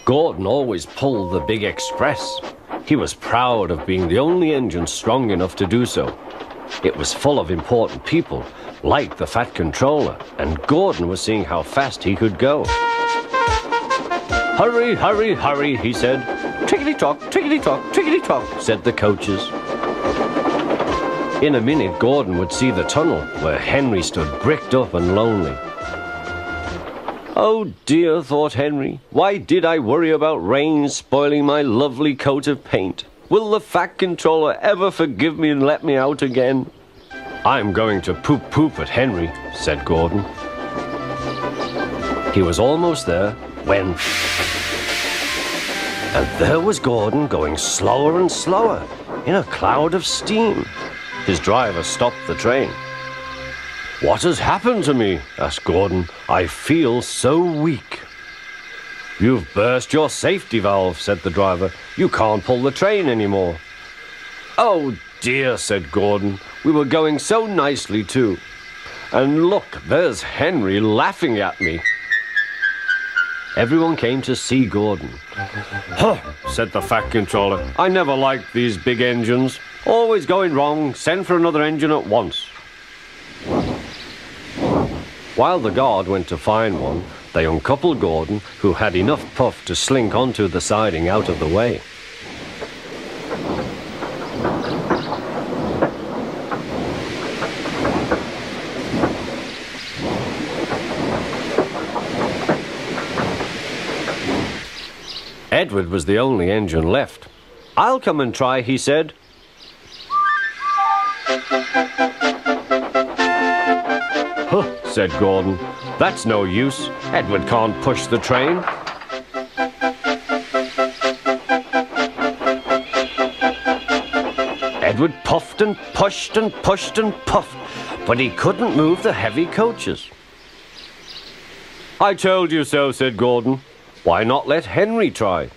Gordon always pulled the big express. He was proud of being the only engine strong enough to do so. It was full of important people, like the Fat Controller, and Gordon was seeing how fast he could go. "Hurry, hurry, hurry," he said. "Tickety-tock, tickety-tock, tickety-tock," said the coaches. In a minute, Gordon would see the tunnel where Henry stood bricked up and lonely. "Oh dear," thought Henry, "why did I worry about rain spoiling my lovely coat of paint? Will the Fat Controller ever forgive me and let me out again?" "I'm going to poop at Henry," said Gordon. He was almost there when... And there was Gordon going slower and slower in a cloud of steam. His driver stopped the train. "What has happened to me?" asked Gordon. "I feel so weak." "You've burst your safety valve," said the driver. "You can't pull the train anymore." "Oh dear," said Gordon. "We were going so nicely too. And look, there's Henry laughing at me." Everyone came to see Gordon. "Huh," said the Fat Controller. "I never liked these big engines. Always going wrong. Send for another engine at once." While the guard went to find one, they uncoupled Gordon, who had enough puff to slink onto the siding out of the way. Edward was the only engine left. "I'll come and try," he said. "Huh," said Gordon. "That's no use. Edward can't push the train." Edward puffed and pushed and pushed and puffed, but he couldn't move the heavy coaches. "I told you so," said Gordon. "Why not let Henry try?"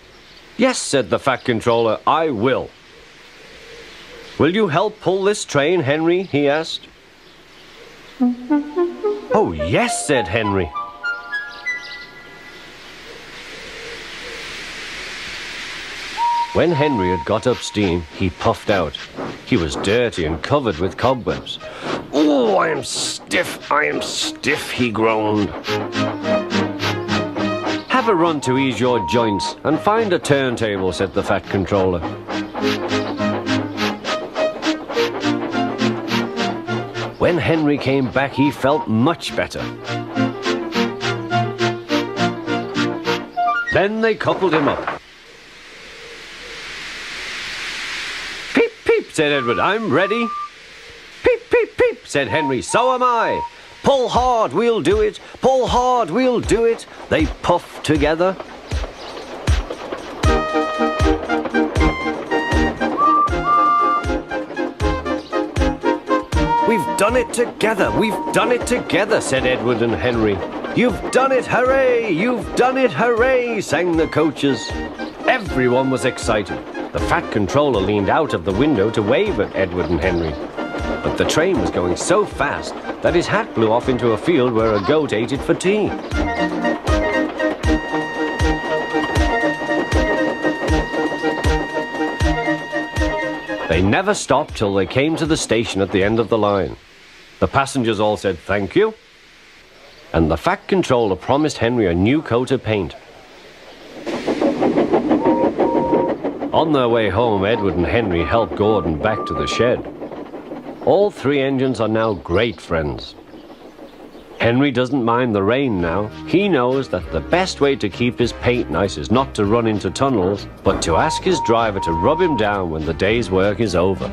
"Yes," said the Fat Controller, "I will." "Will you help pull this train, Henry?" he asked. "Oh, yes," said Henry. When Henry had got up steam, he puffed out. He was dirty and covered with cobwebs. "Oh, I am stiff, he groaned. "Have a run to ease your joints and find a turntable," said the Fat Controller. When Henry came back, he felt much better. Then they coupled him up. "Peep, peep," said Edward, "I'm ready." "Peep, peep, peep," said Henry, "so am I." "Pull hard, we'll do it. Pull hard, we'll do it." They puffed together. "We've done it together, we've done it together," said Edward and Henry. "You've done it, hooray! You've done it, hooray!" sang the coaches. Everyone was excited. The Fat Controller leaned out of the window to wave at Edward and Henry. But the train was going so fast that his hat blew off into a field where a goat ate it for tea. They never stopped till they came to the station at the end of the line. The passengers all said thank you, and the Fat Controller promised Henry a new coat of paint. On their way home, Edward and Henry helped Gordon back to the shed. All three engines are now great friends. Henry doesn't mind the rain now. He knows that the best way to keep his paint nice is not to run into tunnels, but to ask his driver to rub him down when the day's work is over.